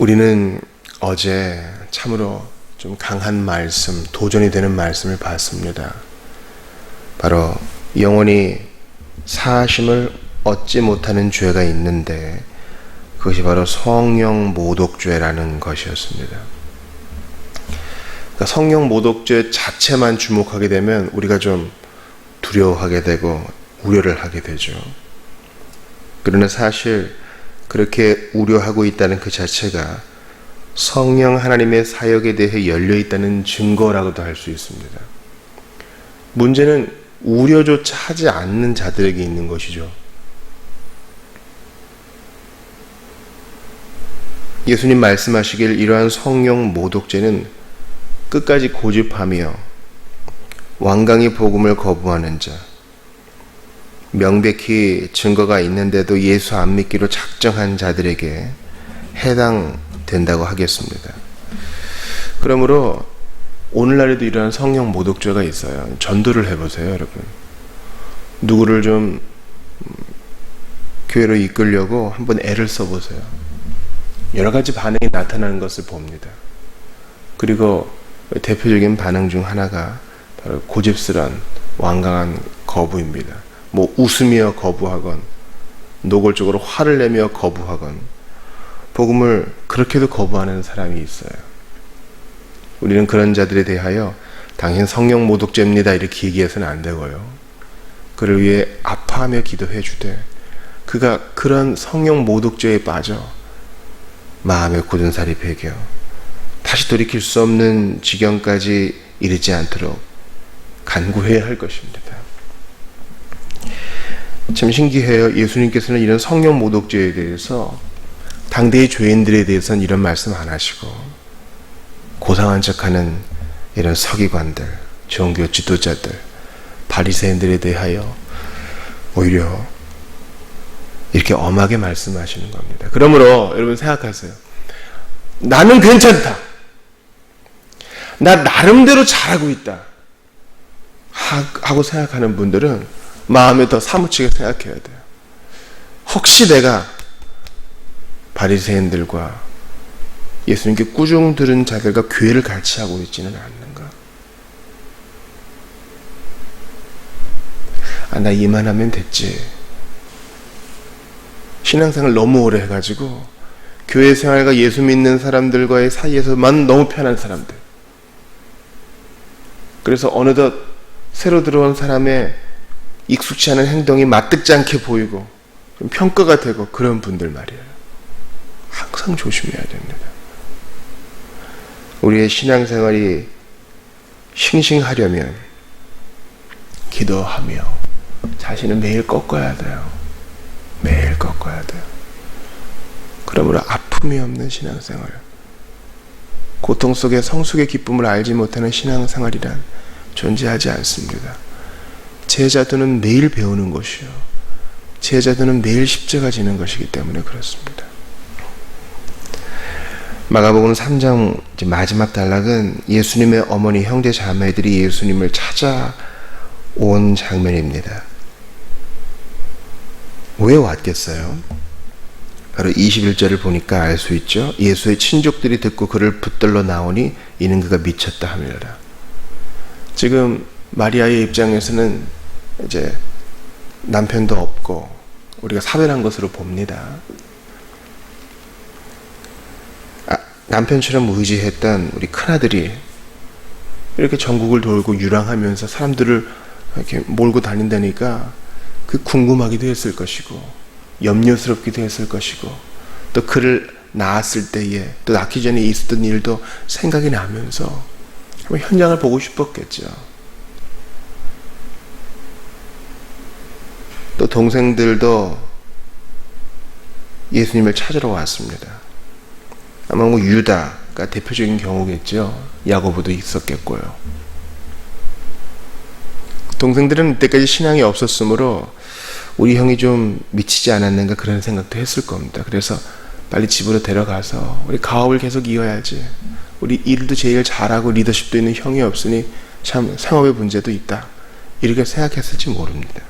우리는 어제 참으로 좀 강한 말씀, 도전이 되는 말씀을 봤습니다. 바로 영원히 사하심을 얻지 못하는 죄가 있는데 그것이 바로 성령 모독죄라는 것이었습니다. 그러니까 성령 모독죄 자체만 주목하게 되면 우리가 좀 두려워하게 되고 우려를 하게 되죠. 그러나 사실 그렇게 우려하고 있다는 그 자체가 성령 하나님의 사역에 대해 열려 있다는 증거라고도 할 수 있습니다. 문제는 우려조차 하지 않는 자들에게 있는 것이죠. 예수님 말씀하시길 이러한 성령 모독죄는 끝까지 고집하며 완강히 복음을 거부하는 자, 명백히 증거가 있는데도 예수 안 믿기로 작정한 자들에게 해당된다고 하겠습니다. 그러므로 오늘날에도 이러한 성령 모독죄가 있어요. 전도를 해보세요, 여러분. 누구를 좀 교회로 이끌려고 한번 애를 써보세요. 여러 가지 반응이 나타나는 것을 봅니다. 그리고 대표적인 반응 중 하나가 바로 고집스러운 완강한 거부입니다. 뭐 웃으며 거부하건 노골적으로 화를 내며 거부하건 복음을 그렇게도 거부하는 사람이 있어요. 우리는 그런 자들에 대하여 당신 성령 모독죄입니다 이렇게 얘기해서는 안 되고요. 그를 위해 아파하며 기도해 주되 그가 그런 성령 모독죄에 빠져 마음의 굳은 살이 배겨 다시 돌이킬 수 없는 지경까지 이르지 않도록 간구해야 할 것입니다. 참 신기해요. 예수님께서는 이런 성령 모독죄에 대해서 당대의 죄인들에 대해서는 이런 말씀 안 하시고 고상한 척하는 이런 서기관들, 종교 지도자들, 바리새인들에 대하여 오히려 이렇게 엄하게 말씀하시는 겁니다. 그러므로 여러분 생각하세요. 나는 괜찮다. 나 나름대로 잘하고 있다. 하고 생각하는 분들은 마음에 더 사무치게 생각해야 돼요. 혹시 내가 바리새인들과 예수님께 꾸중 들은 자들과 교회를 같이 하고 있지는 않는가? 나 이만하면 됐지. 신앙생활 너무 오래 해가지고 교회 생활과 예수 믿는 사람들과의 사이에서만 너무 편한 사람들. 그래서 어느덧 새로 들어온 사람의 익숙치 않은 행동이 맞듣지 않게 보이고 좀 평가가 되고 그런 분들 말이에요. 항상 조심해야 됩니다. 우리의 신앙생활이 싱싱하려면 기도하며 자신을 매일 꺾어야 돼요. 매일 꺾어야 돼요. 그러므로 아픔이 없는 신앙생활, 고통 속에 성숙의 기쁨을 알지 못하는 신앙생활이란 존재하지 않습니다. 제자도는 매일 배우는 것이요, 제자도는 매일 십자가 지는 것이기 때문에 그렇습니다. 마가복음 3장 마지막 단락은 예수님의 어머니 형제 자매들이 예수님을 찾아온 장면입니다. 왜 왔겠어요? 바로 21절을 보니까 알 수 있죠. 예수의 친족들이 듣고 그를 붙들러 나오니 이는 그가 미쳤다 하밀라. 지금 마리아의 입장에서는 이제 남편도 없고 우리가 사별한 것으로 봅니다. 남편처럼 의지했던 우리 큰아들이 이렇게 전국을 돌고 유랑하면서 사람들을 이렇게 몰고 다닌다니까 그 궁금하기도 했을 것이고 염려스럽기도 했을 것이고 또 그를 낳았을 때에 또 낳기 전에 있었던 일도 생각이 나면서 현장을 보고 싶었겠죠. 또 동생들도 예수님을 찾으러 왔습니다. 아마 유다가 대표적인 경우겠죠. 야고보도 있었겠고요. 동생들은 이때까지 신앙이 없었으므로 우리 형이 좀 미치지 않았는가 그런 생각도 했을 겁니다. 그래서 빨리 집으로 데려가서 우리 가업을 계속 이어야지. 우리 일도 제일 잘하고 리더십도 있는 형이 없으니 참 생업의 문제도 있다. 이렇게 생각했을지 모릅니다.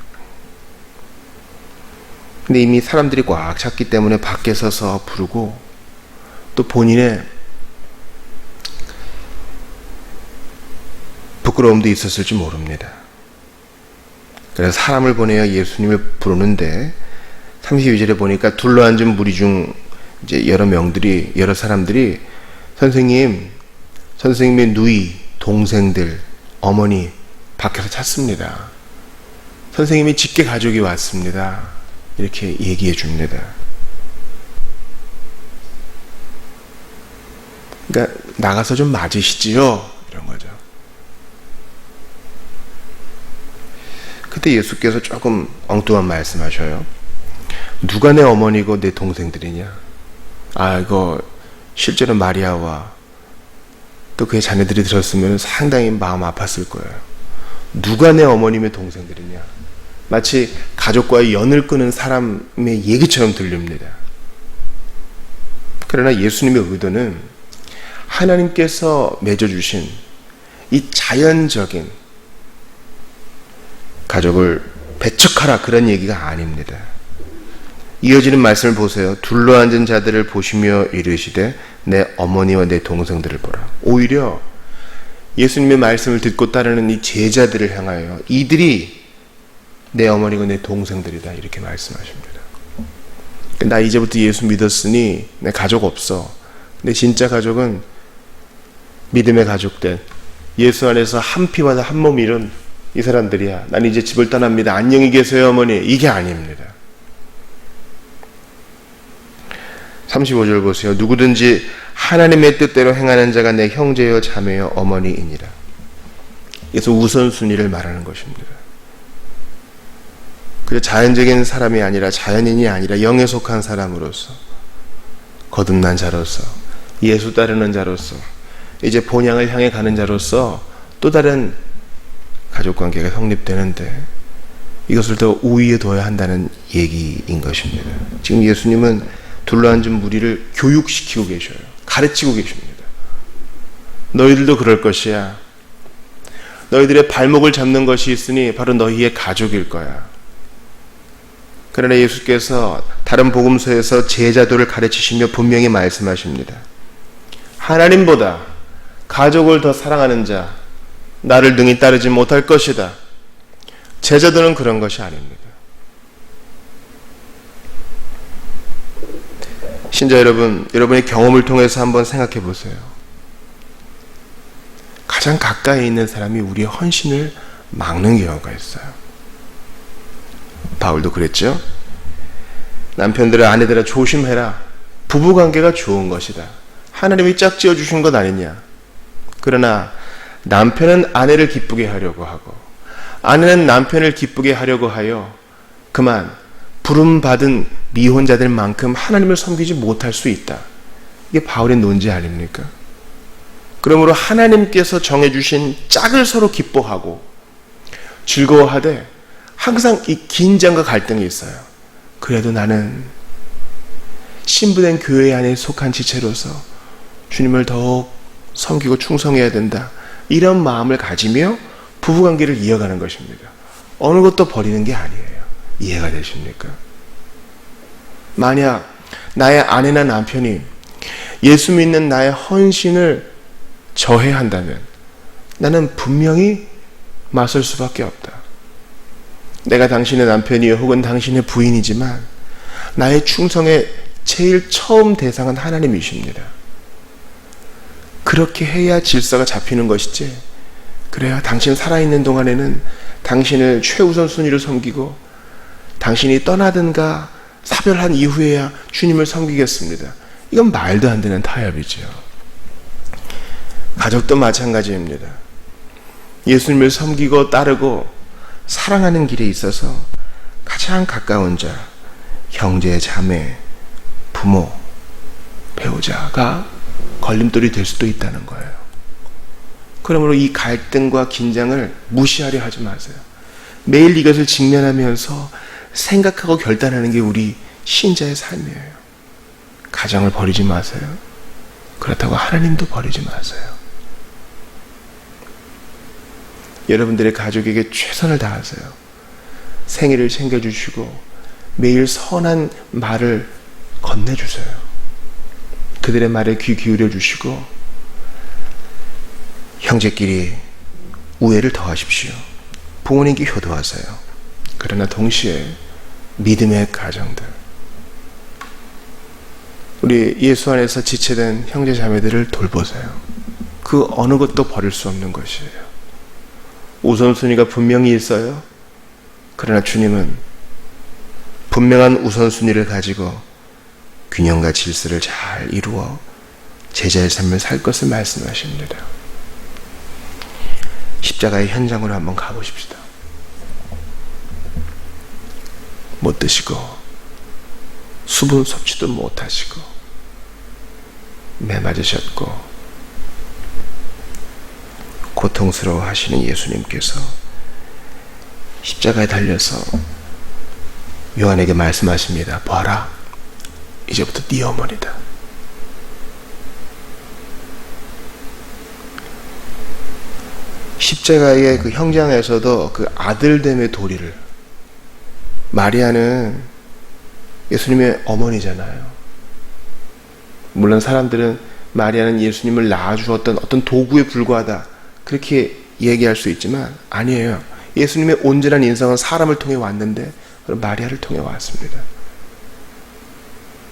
근데 이미 사람들이 꽉 찼기 때문에 밖에 서서 부르고 또 본인의 부끄러움도 있었을지 모릅니다. 그래서 사람을 보내어 예수님을 부르는데 32절에 보니까 둘러앉은 무리 중 이제 여러 사람들이 선생님의 누이, 동생들, 어머니 밖에서 찾습니다. 선생님이 직계 가족이 왔습니다. 이렇게 얘기해 줍니다. 그러니까 나가서 좀 맞으시지요? 이런 거죠. 그때 예수께서 조금 엉뚱한 말씀하셔요. 누가 내 어머니고 내 동생들이냐? 이거 실제로 마리아와 또 그의 자녀들이 들었으면 상당히 마음 아팠을 거예요. 누가 내 어머님의 동생들이냐? 마치 가족과의 연을 끄는 사람의 얘기처럼 들립니다. 그러나 예수님의 의도는 하나님께서 맺어주신 이 자연적인 가족을 배척하라, 그런 얘기가 아닙니다. 이어지는 말씀을 보세요. 둘러앉은 자들을 보시며 이르시되 내 어머니와 내 동생들을 보라. 오히려 예수님의 말씀을 듣고 따르는 이 제자들을 향하여 이들이 내 어머니고 내 동생들이다, 이렇게 말씀하십니다. 나 이제부터 예수 믿었으니 내 가족 없어. 내 진짜 가족은 믿음의 가족된 예수 안에서 한 피와 한 몸 이룬 이 사람들이야. 난 이제 집을 떠납니다. 안녕히 계세요 어머니. 이게 아닙니다. 35절 보세요. 누구든지 하나님의 뜻대로 행하는 자가 내 형제여 자매여 어머니이니라. 그래서 우선순위를 말하는 것입니다. 그저 자연적인 사람이 아니라, 자연인이 아니라 영에 속한 사람으로서, 거듭난 자로서, 예수 따르는 자로서, 이제 본향을 향해 가는 자로서 또 다른 가족관계가 성립되는데 이것을 더 우위에 둬야 한다는 얘기인 것입니다. 지금 예수님은 둘러앉은 무리를 교육시키고 계셔요. 가르치고 계십니다. 너희들도 그럴 것이야. 너희들의 발목을 잡는 것이 있으니 바로 너희의 가족일 거야. 그러나 예수께서 다른 복음서에서 제자도를 가르치시며 분명히 말씀하십니다. 하나님보다 가족을 더 사랑하는 자, 나를 능히 따르지 못할 것이다. 제자도는 그런 것이 아닙니다. 신자 여러분, 여러분의 경험을 통해서 한번 생각해 보세요. 가장 가까이 있는 사람이 우리의 헌신을 막는 경우가 있어요. 바울도 그랬죠. 남편들아, 아내들아, 조심해라. 부부관계가 좋은 것이다. 하나님이 짝지어 주신 것 아니냐. 그러나 남편은 아내를 기쁘게 하려고 하고 아내는 남편을 기쁘게 하려고 하여 그만 부름받은 미혼자들만큼 하나님을 섬기지 못할 수 있다. 이게 바울의 논지 아닙니까? 그러므로 하나님께서 정해주신 짝을 서로 기뻐하고 즐거워하되 항상 이 긴장과 갈등이 있어요. 그래도 나는 신부된 교회 안에 속한 지체로서 주님을 더욱 섬기고 충성해야 된다. 이런 마음을 가지며 부부관계를 이어가는 것입니다. 어느 것도 버리는 게 아니에요. 이해가 되십니까? 만약 나의 아내나 남편이 예수 믿는 나의 헌신을 저해한다면 나는 분명히 맞설 수밖에 없다. 내가 당신의 남편이요 혹은 당신의 부인이지만 나의 충성의 제일 처음 대상은 하나님이십니다. 그렇게 해야 질서가 잡히는 것이지, 그래야 당신 살아있는 동안에는 당신을 최우선 순위로 섬기고 당신이 떠나든가 사별한 이후에야 주님을 섬기겠습니다. 이건 말도 안 되는 타협이죠. 가족도 마찬가지입니다. 예수님을 섬기고 따르고 사랑하는 길에 있어서 가장 가까운 자, 형제, 자매, 부모, 배우자가 걸림돌이 될 수도 있다는 거예요. 그러므로 이 갈등과 긴장을 무시하려 하지 마세요. 매일 이것을 직면하면서 생각하고 결단하는 게 우리 신자의 삶이에요. 가정을 버리지 마세요. 그렇다고 하나님도 버리지 마세요. 여러분들의 가족에게 최선을 다하세요. 생일을 챙겨주시고 매일 선한 말을 건네주세요. 그들의 말에 귀 기울여 주시고 형제끼리 우애를 더하십시오. 부모님께 효도하세요. 그러나 동시에 믿음의 가정들, 우리 예수 안에서 지체된 형제 자매들을 돌보세요. 그 어느 것도 버릴 수 없는 것이에요. 우선순위가 분명히 있어요. 그러나 주님은 분명한 우선순위를 가지고 균형과 질서를 잘 이루어 제자의 삶을 살 것을 말씀하십니다. 십자가의 현장으로 한번 가보십시다. 못 드시고 수분 섭취도 못 하시고 매 맞으셨고 고통스러워 하시는 예수님께서 십자가에 달려서 요한에게 말씀하십니다. 봐라, 이제부터 네 어머니다. 십자가의 그 형장에서도 그 아들됨의 도리를, 마리아는 예수님의 어머니잖아요. 물론 사람들은 마리아는 예수님을 낳아주었던 어떤 도구에 불과하다, 그렇게 얘기할 수 있지만 아니에요. 예수님의 온전한 인성은 사람을 통해 왔는데 마리아를 통해 왔습니다.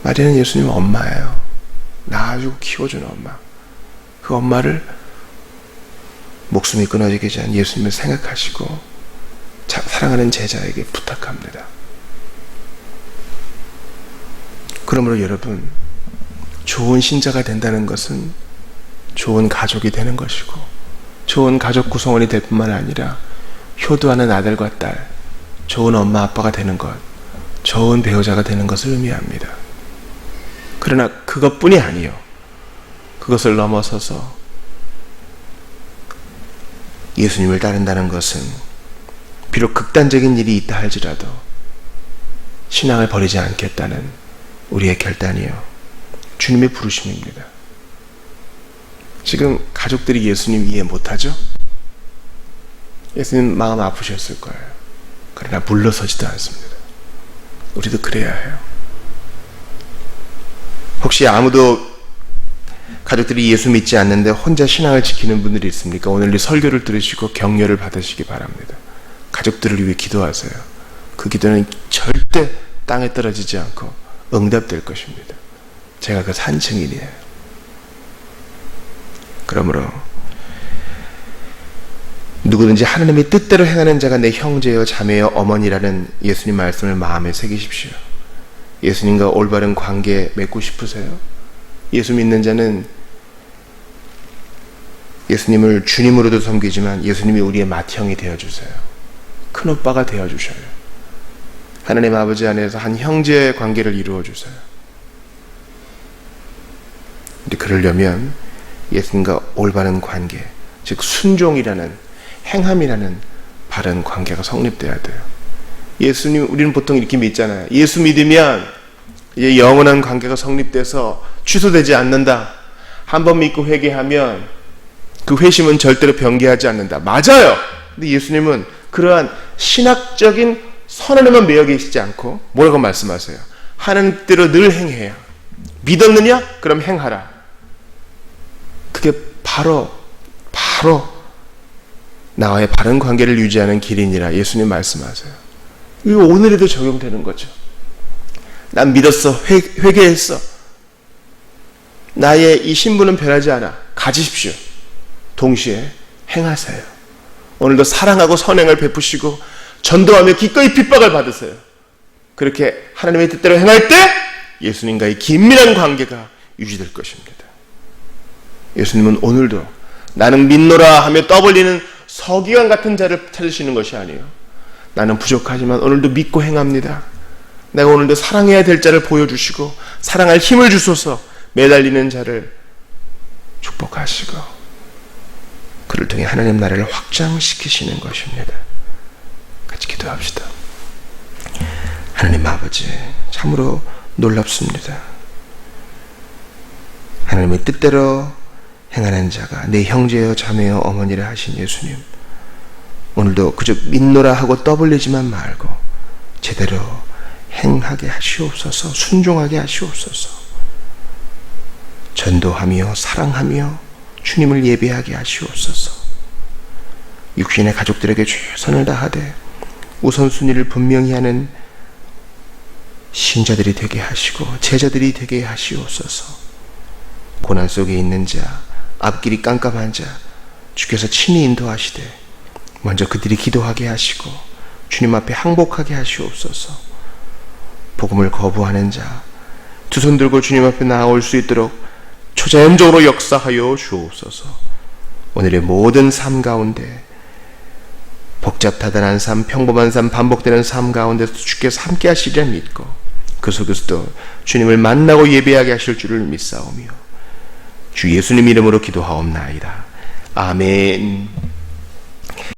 마리아는 예수님의 엄마예요. 낳아주고 키워주는 엄마. 그 엄마를 목숨이 끊어지기 전 예수님을 생각하시고 사랑하는 제자에게 부탁합니다. 그러므로 여러분, 좋은 신자가 된다는 것은 좋은 가족이 되는 것이고, 좋은 가족 구성원이 될 뿐만 아니라 효도하는 아들과 딸, 좋은 엄마 아빠가 되는 것, 좋은 배우자가 되는 것을 의미합니다. 그러나 그것뿐이 아니요, 그것을 넘어서서 예수님을 따른다는 것은 비록 극단적인 일이 있다 할지라도 신앙을 버리지 않겠다는 우리의 결단이요, 주님의 부르심입니다. 지금 가족들이 예수님 이해 못하죠? 예수님 마음 아프셨을 거예요. 그러나 물러서지도 않습니다. 우리도 그래야 해요. 혹시 아무도 가족들이 예수 믿지 않는데 혼자 신앙을 지키는 분들이 있습니까? 오늘 이 설교를 들으시고 격려를 받으시기 바랍니다. 가족들을 위해 기도하세요. 그 기도는 절대 땅에 떨어지지 않고 응답될 것입니다. 제가 그 산 증인이에요. 그러므로 누구든지 하나님의 뜻대로 행하는 자가 내 형제여 자매여 어머니라는 예수님 말씀을 마음에 새기십시오. 예수님과 올바른 관계 맺고 싶으세요? 예수 믿는 자는 예수님을 주님으로도 섬기지만 예수님이 우리의 맏형이 되어주세요. 큰오빠가 되어주셔요. 하나님 아버지 안에서 한 형제의 관계를 이루어주세요. 그러려면 예수님과 올바른 관계, 즉 순종이라는, 행함이라는 바른 관계가 성립돼야 돼요. 예수님, 우리는 보통 이렇게 믿잖아요. 예수 믿으면 이제 영원한 관계가 성립돼서 취소되지 않는다. 한번 믿고 회개하면 그 회심은 절대로 변개하지 않는다. 맞아요. 근데 예수님은 그러한 신학적인 선언에만 매여 계시지 않고 뭐라고 말씀하세요? 하는 대로 늘 행해야. 믿었느냐? 그럼 행하라. 그게 바로 나와의 바른 관계를 유지하는 길이니라 예수님 말씀하세요. 이거 오늘에도 적용되는 거죠. 난 믿었어. 회개했어. 나의 이 신분은 변하지 않아. 가지십시오. 동시에 행하세요. 오늘도 사랑하고 선행을 베푸시고 전도하며 기꺼이 핍박을 받으세요. 그렇게 하나님의 뜻대로 행할 때 예수님과의 긴밀한 관계가 유지될 것입니다. 예수님은 오늘도 나는 믿노라 하며 떠벌리는 서기관 같은 자를 찾으시는 것이 아니에요. 나는 부족하지만 오늘도 믿고 행합니다. 내가 오늘도 사랑해야 될 자를 보여주시고 사랑할 힘을 주소서. 매달리는 자를 축복하시고 그를 통해 하나님 나라를 확장시키시는 것입니다. 같이 기도합시다. 하나님 아버지, 참으로 놀랍습니다. 하나님의 뜻대로 행하는 자가 내 형제여 자매여 어머니라 하신 예수님, 오늘도 그저 믿노라 하고 떠벌리지만 말고 제대로 행하게 하시옵소서. 순종하게 하시옵소서. 전도하며 사랑하며 주님을 예배하게 하시옵소서. 육신의 가족들에게 최선을 다하되 우선순위를 분명히 하는 신자들이 되게 하시고 제자들이 되게 하시옵소서. 고난 속에 있는 자, 앞길이 깜깜한 자 주께서 친히 인도하시되 먼저 그들이 기도하게 하시고 주님 앞에 항복하게 하시옵소서. 복음을 거부하는 자 두 손 들고 주님 앞에 나아올 수 있도록 초자연적으로 역사하여 주옵소서. 오늘의 모든 삶 가운데 복잡다단한 삶, 평범한 삶, 반복되는 삶 가운데서 주께서 함께 하시리라 믿고 그 속에서도 주님을 만나고 예배하게 하실 줄을 믿사오며 주 예수님 이름으로 기도하옵나이다. 아멘.